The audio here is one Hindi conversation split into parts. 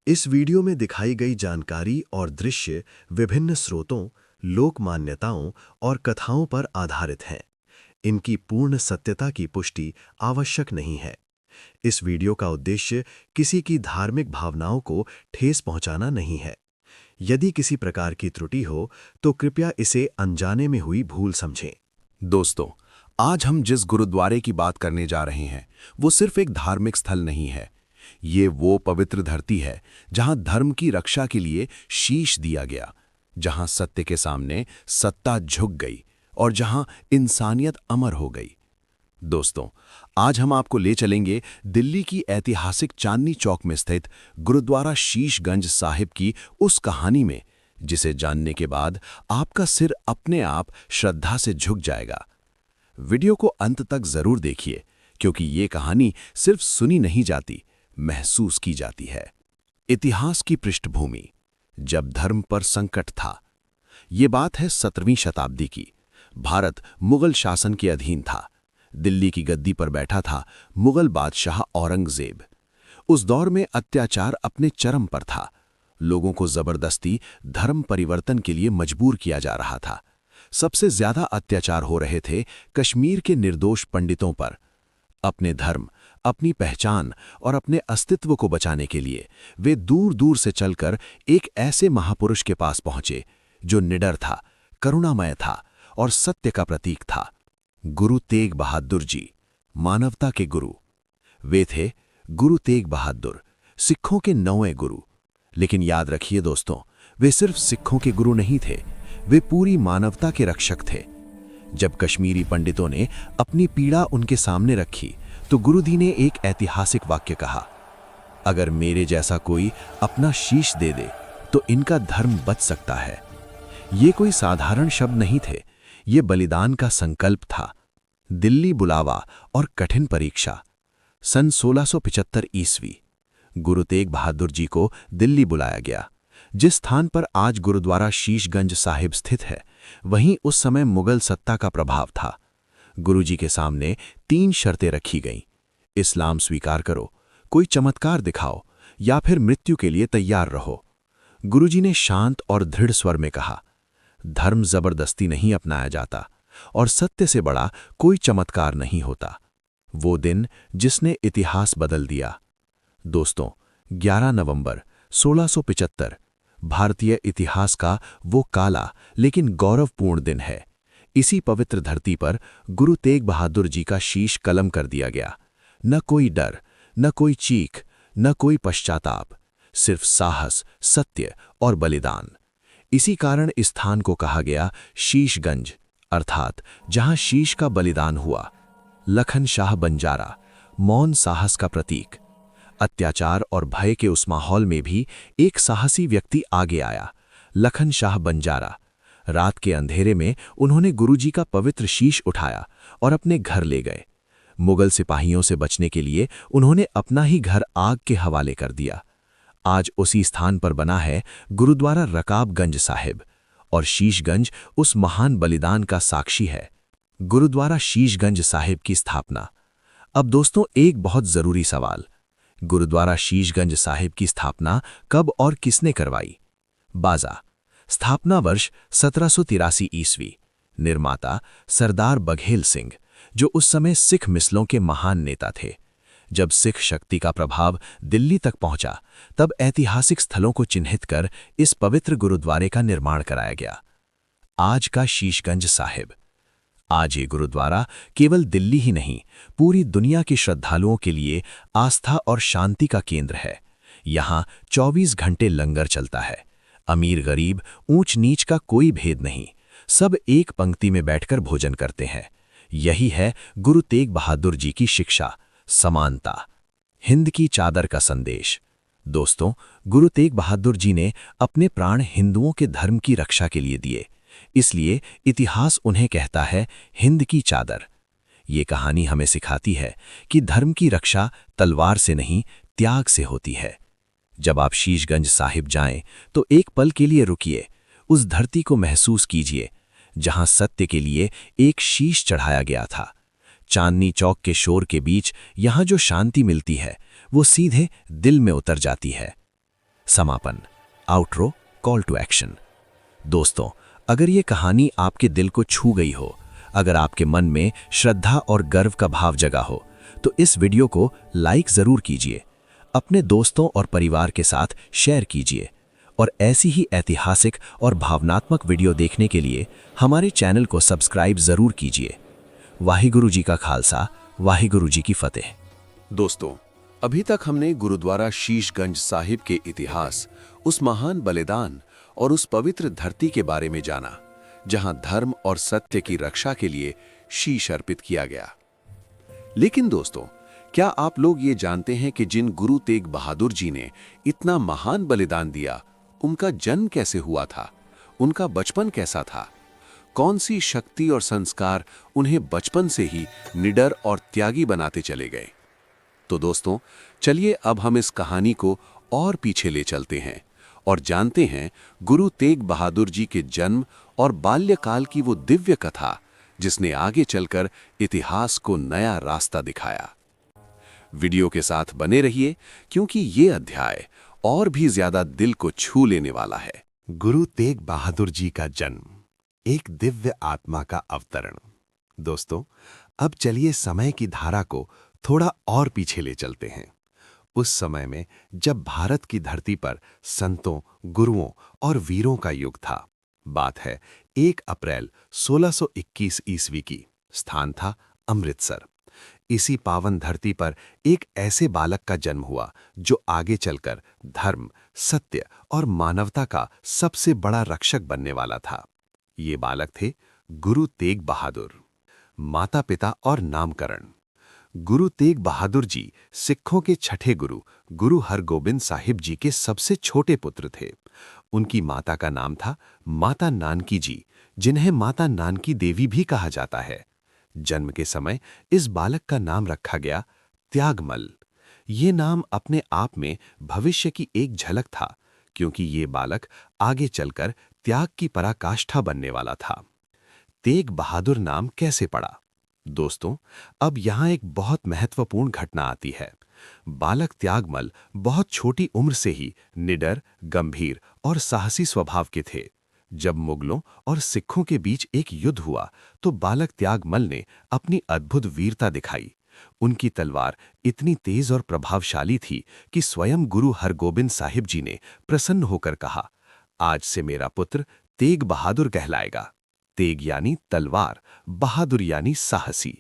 इस वीडियो में दिखाई गई जानकारी और दृश्य विभिन्न स्रोतों, लोक मान्यताओं और कथाओं पर आधारित हैं। इनकी पूर्ण सत्यता की पुष्टि आवश्यक नहीं है। इस वीडियो का उद्देश्य किसी की धार्मिक भावनाओं को ठेस पहुंचाना नहीं है। यदि किसी प्रकार की त्रुटि हो, तो कृपया इसे अनजाने में हुई भूल समझें। दोस्तों, आज हम जिस गुरुद्वारे की बात करने जा रहे हैं, वो सिर्फ एक धार्मिक स्थल नहीं है। ये वो पवित्र धरती है जहां धर्म की रक्षा के लिए शीश दिया गया, जहां सत्य के सामने सत्ता झुक गई और जहां इंसानियत अमर हो गई। दोस्तों, आज हम आपको ले चलेंगे दिल्ली की ऐतिहासिक चांदनी चौक में स्थित गुरुद्वारा शीशगंज साहिब की उस कहानी में, जिसे जानने के बाद आपका सिर अपने आप श्रद्धा से झुक जाएगा। वीडियो को अंत तक जरूर देखिए, क्योंकि ये कहानी सिर्फ सुनी नहीं जाती, महसूस की जाती है। इतिहास की पृष्ठभूमि। जब धर्म पर संकट था। ये बात है 17वीं शताब्दी की। भारत मुगल शासन के अधीन था। दिल्ली की गद्दी पर बैठा था मुगल बादशाह औरंगजेब। उस दौर में अत्याचार अपने चरम पर था। लोगों को जबरदस्ती धर्म परिवर्तन के लिए मजबूर किया जा रहा था। सबसे ज्यादा अत्याचार हो रहे थे कश्मीर के निर्दोष पंडितों पर। अपने धर्म, अपनी पहचान और अपने अस्तित्व को बचाने के लिए वे दूर दूर से चलकर एक ऐसे महापुरुष के पास पहुंचे जो निडर था, करुणामय था और सत्य का प्रतीक था। गुरु तेग बहादुर जी, मानवता के गुरु। वे थे गुरु तेग बहादुर, सिखों के 9वें गुरु। लेकिन याद रखिए दोस्तों, वे सिर्फ सिखों के गुरु नहीं थे, वे पूरी मानवता के रक्षक थे। जब कश्मीरी पंडितों ने अपनी पीड़ा उनके सामने रखी, तो गुरुजी ने एक ऐतिहासिक वाक्य कहा, अगर मेरे जैसा कोई अपना शीश दे दे तो इनका धर्म बच सकता है। ये कोई साधारण शब्द नहीं थे, ये बलिदान का संकल्प था। दिल्ली बुलावा और कठिन परीक्षा। सन 1675 ईस्वी गुरु तेग बहादुर जी को दिल्ली बुलाया गया। जिस स्थान पर आज गुरुद्वारा शीशगंज साहिब स्थित है, वहीं उस समय मुगल सत्ता का प्रभाव था। गुरुजी के सामने 3 शर्तें रखी गईं। इस्लाम स्वीकार करो, कोई चमत्कार दिखाओ, या फिर मृत्यु के लिए तैयार रहो। गुरुजी ने शांत और दृढ़ स्वर में कहा, धर्म जबरदस्ती नहीं अपनाया जाता और सत्य से बड़ा कोई चमत्कार नहीं होता। वो दिन जिसने इतिहास बदल दिया। दोस्तों, 11 नवंबर 1675 भारतीय इतिहास का वो काला लेकिन गौरवपूर्ण दिन है। इसी पवित्र धरती पर गुरु तेग बहादुर जी का शीश कलम कर दिया गया। न कोई डर, न कोई चीख, न कोई पश्चाताप, सिर्फ साहस, सत्य और बलिदान। इसी कारण इस स्थान को कहा गया शीशगंज, अर्थात जहां शीश का बलिदान हुआ। लखन शाह बंजारा, मौन साहस का प्रतीक। अत्याचार और भय के उस माहौल में भी एक साहसी व्यक्ति आगे आया, लखन शाह बंजारा। रात के अंधेरे में उन्होंने गुरुजी का पवित्र शीश उठाया और अपने घर ले गए। मुगल सिपाहियों से बचने के लिए उन्होंने अपना ही घर आग के हवाले कर दिया। आज उसी स्थान पर बना है गुरुद्वारा रकाबगंज साहिब, और शीशगंज उस महान बलिदान का साक्षी है। गुरुद्वारा शीशगंज साहिब की स्थापना। अब दोस्तों, एक बहुत जरूरी सवाल, गुरुद्वारा शीशगंज साहिब की स्थापना कब और किसने करवाई? बाजा। स्थापना वर्ष 1783 ईस्वी। निर्माता सरदार बघेल सिंह, जो उस समय सिख मिसलों के महान नेता थे। जब सिख शक्ति का प्रभाव दिल्ली तक पहुंचा, तब ऐतिहासिक स्थलों को चिन्हित कर इस पवित्र गुरुद्वारे का निर्माण कराया गया। आज का शीशगंज साहिब। आज ये गुरुद्वारा केवल दिल्ली ही नहीं, पूरी दुनिया के श्रद्धालुओं के लिए आस्था और शांति का केंद्र है। यहाँ 24 घंटे लंगर चलता है। अमीर गरीब, ऊंच नीच का कोई भेद नहीं, सब एक पंक्ति में बैठकर भोजन करते हैं। यही है गुरु तेग बहादुर जी की शिक्षा, समानता। हिंद की चादर का संदेश। दोस्तों, गुरु तेग बहादुर जी ने अपने प्राण हिंदुओं के धर्म की रक्षा के लिए दिए, इसलिए इतिहास उन्हें कहता है हिंद की चादर। ये कहानी हमें सिखाती है कि धर्म की रक्षा तलवार से नहीं, त्याग से होती है। जब आप शीशगंज साहिब जाएं, तो एक पल के लिए रुकिए, उस धरती को महसूस कीजिए जहां सत्य के लिए एक शीश चढ़ाया गया था। चांदनी चौक के शोर के बीच यहाँ जो शांति मिलती है, वो सीधे दिल में उतर जाती है। समापन, आउटरो, कॉल टू एक्शन। दोस्तों, अगर ये कहानी आपके दिल को छू गई हो, अगर आपके मन में श्रद्धा और गर्व का भाव जगा हो, तो इस वीडियो को लाइक ज़रूर कीजिए, अपने दोस्तों और परिवार के साथ शेयर कीजिए और ऐसी ही ऐतिहासिक और भावनात्मक वीडियो देखने के लिए हमारे चैनल को सब्सक्राइब ज़रूर कीजिए। वाहिगुरु जी का खालसा, वाहिगुरु जी की फतेह। दोस्तों, अभी तक हमने गुरुद्वारा शीशगंज साहिब के इतिहास, उस महान बलिदान और उस पवित्र धरती के बारे में जाना जहां धर्म और सत्य की रक्षा के लिए शीश अर्पित किया गया। लेकिन दोस्तों, क्या आप लोग ये जानते हैं कि जिन गुरु तेग बहादुर जी ने इतना महान बलिदान दिया, उनका जन्म कैसे हुआ था? उनका बचपन कैसा था? कौन सी शक्ति और संस्कार उन्हें बचपन से ही निडर और त्यागी बनाते चले गए? तो दोस्तों, चलिए अब हम इस कहानी को और पीछे ले चलते हैं और जानते हैं गुरु तेग बहादुर जी के जन्म और बाल्यकाल की वो दिव्य कथा जिसने आगे चलकर इतिहास को नया रास्ता दिखाया। वीडियो के साथ बने रहिए क्योंकि ये अध्याय और भी ज्यादा दिल को छू लेने वाला है। गुरु तेग बहादुर जी का जन्म, एक दिव्य आत्मा का अवतरण। दोस्तों, अब चलिए समय की धारा को थोड़ा और पीछे ले चलते हैं। उस समय में जब भारत की धरती पर संतों, गुरुओं और वीरों का युग था। बात है 1 अप्रैल 1621 ईस्वी की। स्थान था अमृतसर। इसी पावन धरती पर एक ऐसे बालक का जन्म हुआ जो आगे चलकर धर्म, सत्य और मानवता का सबसे बड़ा रक्षक बनने वाला था। ये बालक थे गुरु तेग बहादुर। माता पिता और नामकरण। गुरु तेग बहादुर जी सिखों के छठे गुरु, गुरु हरगोबिंद साहिब जी के सबसे छोटे पुत्र थे। उनकी माता का नाम था माता नानकी जी, जिन्हें माता नानकी देवी भी कहा जाता है। जन्म के समय इस बालक का नाम रखा गया त्यागमल। ये नाम अपने आप में भविष्य की एक झलक था, क्योंकि ये बालक आगे चलकर त्याग की पराकाष्ठा बनने वाला था। तेग बहादुर नाम कैसे पड़ा? दोस्तों, अब यहाँ एक बहुत महत्वपूर्ण घटना आती है। बालक त्यागमल बहुत छोटी उम्र से ही निडर, गंभीर और साहसी स्वभाव के थे। जब मुगलों और सिखों के बीच एक युद्ध हुआ तो बालक त्यागमल ने अपनी अद्भुत वीरता दिखाई। उनकी तलवार इतनी तेज और प्रभावशाली थी कि स्वयं गुरु हरगोबिंद साहिब जी ने प्रसन्न होकर कहा, आज से मेरा पुत्र तेग बहादुर कहलाएगा। तेग यानी तलवार, बहादुर यानी साहसी।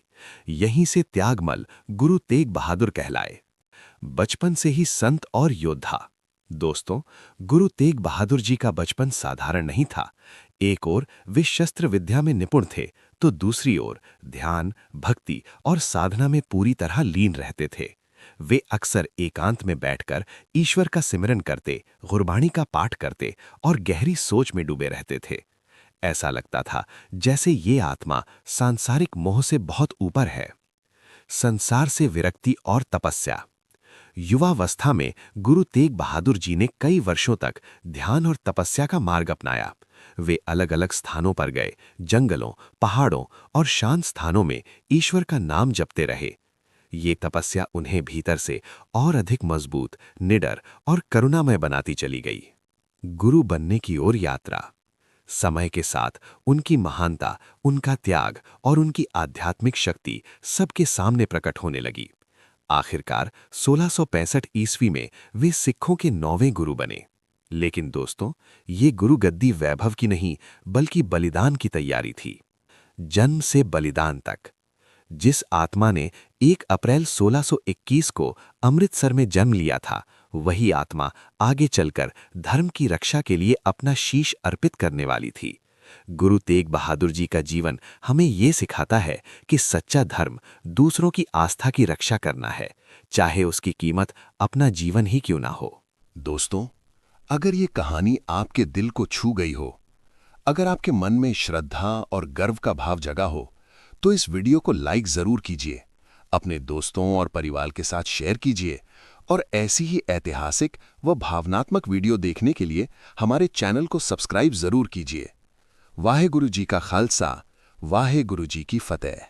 यहीं से त्यागमल गुरु तेग बहादुर कहलाए। बचपन से ही संत और योद्धा। दोस्तों, गुरु तेग बहादुर जी का बचपन साधारण नहीं था। एक ओर वे शस्त्र विद्या में निपुण थे, तो दूसरी ओर ध्यान, भक्ति और साधना में पूरी तरह लीन रहते थे। वे अक्सर एकांत में बैठकर ईश्वर का सिमरन करते, गुरबाणी का पाठ करते और गहरी सोच में डूबे रहते थे। ऐसा लगता था जैसे ये आत्मा सांसारिक मोह से बहुत ऊपर है। संसार से विरक्ति और तपस्या। युवावस्था में गुरु तेग बहादुर जी ने कई वर्षों तक ध्यान और तपस्या का मार्ग अपनाया। वे अलग अलग स्थानों पर गए, जंगलों, पहाड़ों और शांत स्थानों में ईश्वर का नाम जपते रहे। ये तपस्या उन्हें भीतर से और अधिक मजबूत, निडर और करुणामय बनाती चली गई। गुरु बनने की ओर यात्रा। समय के साथ उनकी महानता, उनका त्याग और उनकी आध्यात्मिक शक्ति सबके सामने प्रकट होने लगी। आखिरकार 1665 ईस्वी में वे सिखों के 9वें गुरु बने। लेकिन दोस्तों, ये गुरु गद्दी वैभव की नहीं, बल्कि बलिदान की तैयारी थी। जन्म से बलिदान तक। जिस आत्मा ने 1 अप्रैल 1621 को अमृतसर में जन्म लिया था, वही आत्मा आगे चलकर धर्म की रक्षा के लिए अपना शीश अर्पित करने वाली थी। गुरु तेग बहादुर जी का जीवन हमें ये सिखाता है कि सच्चा धर्म दूसरों की आस्था की रक्षा करना है, चाहे उसकी कीमत अपना जीवन ही क्यों ना हो। दोस्तों, अगर ये कहानी आपके दिल को छू गई हो, अगर आपके मन में श्रद्धा और गर्व का भाव जगा हो, तो इस वीडियो को लाइक जरूर कीजिए, अपने दोस्तों और परिवार के साथ शेयर कीजिए और ऐसी ही ऐतिहासिक व भावनात्मक वीडियो देखने के लिए हमारे चैनल को सब्सक्राइब जरूर कीजिए। वाहे गुरु जी का खालसा, वाहे गुरु जी की फतेह।